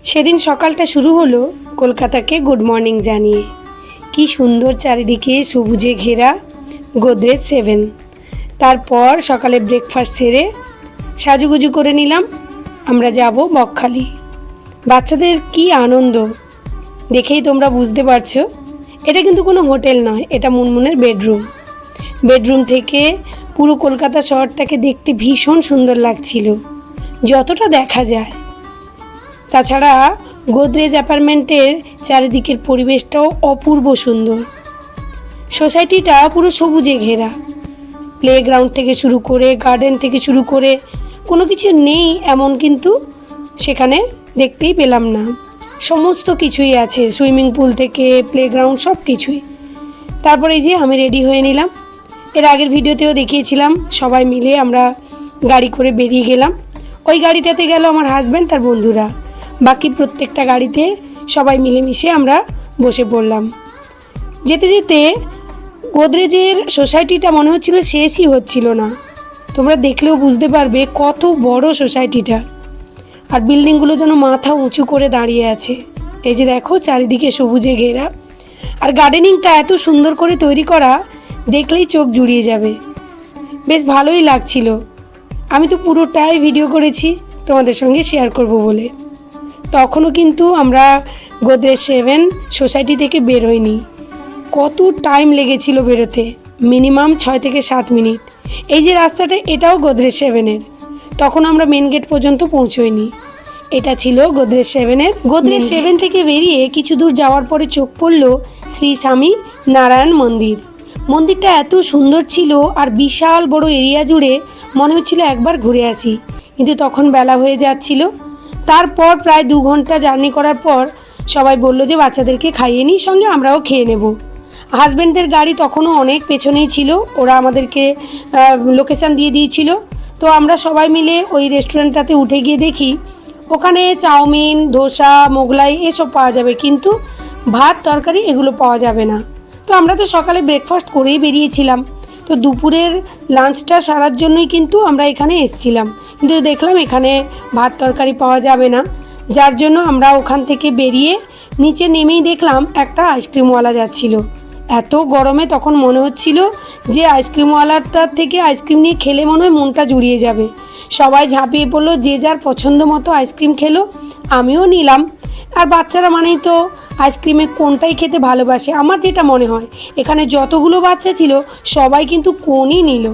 সেদিন সকালটা শুরু হলো কলকাতাকে গুড মর্নিং জানিয়ে। কি সুন্দর চারিদিকে সবুজে ঘেরা গোদরেজ 7। তারপর সকালে ব্রেকফাস্ট সেরে সাজুগুজু করে নিলাম, আমরা যাব বকখালি। বাচ্চাদের কি আনন্দ দেখেই তোমরা বুঝতে পারছো। এটা কিন্তু কোনো হোটেল নয়, এটা মুনমুনের বেডরুম থেকে পুরো কলকাতা শহরটাকে দেখতে ভীষণ সুন্দর লাগছিল যতটা দেখা যায়। তাছাড়া গোদরেজ অ্যাপার্টমেন্টের চারিদিকের পরিবেশটাও অপূর্ব সুন্দর। সোসাইটিটা পুরো সবুজে ঘেরা, প্লেগ্রাউন্ড থেকে শুরু করে গার্ডেন থেকে শুরু করে কোনো কিছু নেই এমন কিন্তু সেখানে দেখতেই পেলাম না। সমস্ত কিছুই আছে, সুইমিং পুল থেকে প্লেগ্রাউন্ড সব কিছুই। তারপরে এই যে আমি রেডি হয়ে নিলাম। এর আগের ভিডিওতেও দেখিয়েছিলাম, সবাই মিলে আমরা গাড়ি করে বেরিয়ে গেলাম। ওই গাড়িটাতে গেল আমার হাজব্যান্ড তার বন্ধুরা, বাকি প্রত্যেকটা গাড়িতে সবাই মিলেমিশে আমরা বসে পড়লাম। যেতে যেতে গোদরেজের সোসাইটিটা মনে হচ্ছিল শেষই হচ্ছিল না। তোমরা দেখলেও বুঝতে পারবে কত বড় সোসাইটিটা, আর বিল্ডিংগুলো যেন মাথা উঁচু করে দাঁড়িয়ে আছে। এই যে দেখো চারিদিকে সবুজে ঘেরা, আর গার্ডেনিংটা এত সুন্দর করে তৈরি করা, দেখলেই চোখ জুড়িয়ে যাবে। বেশ ভালোই লাগছিল। আমি তো পুরোটাই ভিডিও করেছি তোমাদের সঙ্গে শেয়ার করব বলে। তখনও কিন্তু আমরা গোদরেজ 7 সোসাইটি থেকে বের হইনি। কত টাইম লেগেছিল বেরোতে, মিনিমাম 6 থেকে 7 মিনিট। এই যে রাস্তাটা, এটাও গোদরেজ 7-এর। তখন আমরা মেন গেট পর্যন্ত পৌঁছোইনি। এটা ছিল গোদরেজ 7-এর। গোদরেজ 7 থেকে বেরিয়ে কিছু দূর যাওয়ার পরে চোখ পড়ল শ্রী স্বামী নারায়ণ মন্দির। মন্দিরটা এত সুন্দর ছিল, আর বিশাল বড় এরিয়া জুড়ে মনে হচ্ছিল একবার ঘুরে আসি, কিন্তু তখন বেলা হয়ে যাচ্ছিল। তারপর প্রায় 2 ঘন্টা জার্নি করার পর সবাই বলল যে বাচ্চাদেরকে খাইয়ে নিই, সঙ্গে আমরাও খেয়ে নেব। হাজব্যান্ডদের গাড়ি তখনও অনেক পেছনেই ছিল, ওরা আমাদেরকে লোকেশান দিয়ে দিয়েছিল। তো আমরা সবাই মিলে ওই রেস্টুরেন্টটাতে উঠে গিয়ে দেখি ওখানে চাউমিন, ধোসা, মোগলাই এসব পাওয়া যাবে, কিন্তু ভাত তরকারি এগুলো পাওয়া যাবে না। তো আমরা তো সকালে ব্রেকফাস্ট করেই বেরিয়েছিলাম, তো দুপুরের লাঞ্চটা সারার জন্যই কিন্তু আমরা এখানে এসেছিলাম, কিন্তু দেখলাম এখানে ভাত তরকারি পাওয়া যাবে না। যার জন্য আমরা ওখান থেকে বেরিয়ে নিচে নেমেই দেখলাম একটা আইসক্রিমওয়ালা যাচ্ছিল। এত গরমে তখন মনে হচ্ছিল যে আইসক্রিমওয়ালাটার থেকে আইসক্রিম নিয়ে খেলে মনে হয় মনটা জুড়িয়ে যাবে। সবাই ঝাঁপিয়ে পড়লো, যে যার পছন্দ মতো আইসক্রিম খেলো, আমিও নিলাম। আর বাচ্চারা মানেই তো আইসক্রিমে কোনটাই খেতে ভালোবাসে। আমার যেটা মনে হয় এখানে যতগুলো বাচ্চা ছিল সবাই কিন্তু কোনই নিল।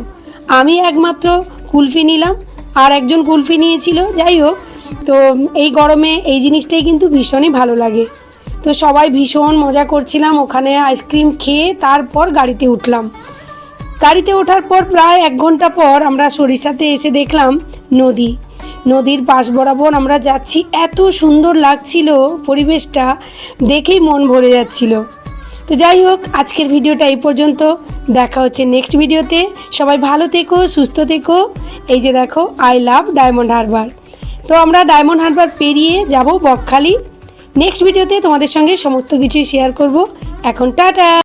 আমি একমাত্র কুলফি নিলাম, আর একজন কুলফি নিয়েছিল। যাই হোক, তো এই গরমে এই জিনিসটাই কিন্তু ভীষণই ভালো লাগে। তো সবাই ভীষণ মজা করছিলাম ওখানে আইসক্রিম খেয়ে। তারপর গাড়িতে উঠলাম। গাড়িতে ওঠার পর প্রায় 1 ঘন্টা পর আমরা সরিষাতে এসে দেখলাম নদীর পাশ বরাবর আমরা যাচ্ছি। এত সুন্দর লাগছিল পরিবেশটা, দেখেই মন ভরে যাচ্ছিল। তো যাই হোক, আজকের ভিডিওটা এই পর্যন্ত। দেখা হচ্ছে নেক্সট ভিডিওতে। সবাই ভালো থেকো, সুস্থ থেকো। এই যে দেখো, আই লাভ ডায়মন্ড হারবার। তো আমরা ডায়মন্ড হারবার পেরিয়ে যাব বকখালি। নেক্সট ভিডিওতে তোমাদের সঙ্গে সমস্ত কিছুই শেয়ার করব। এখন টাটা।